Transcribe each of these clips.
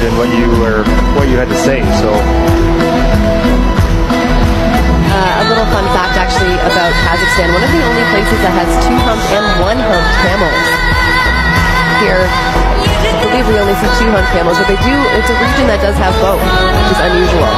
in what you had to say. So. A little fun fact actually about Kazakhstan. One of the only places that has 2 humped and 1 humped camels. Here, I believe we only see 2 humped camels, but it's a region that does have both, which is unusual.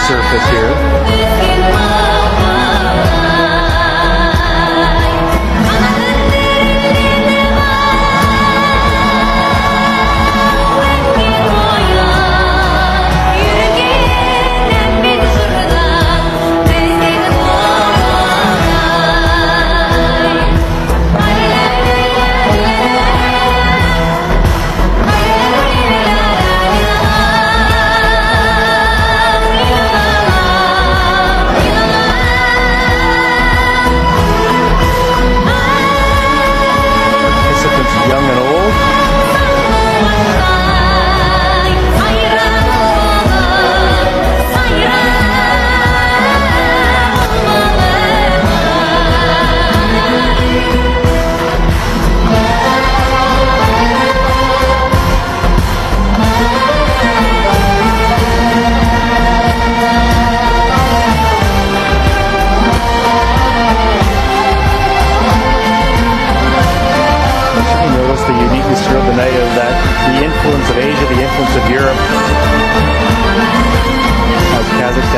Surface here.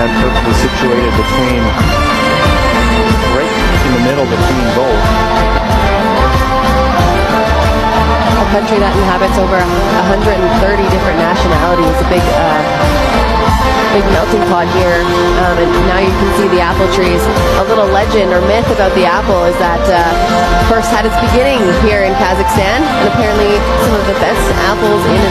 Perfectly situated right in the middle between both. A country that inhabits over 130 different nationalities, a big melting pot here, and now you can see the apple trees. A little legend or myth about the apple is that first had its beginning here in Kazakhstan, and apparently some of the best apples in the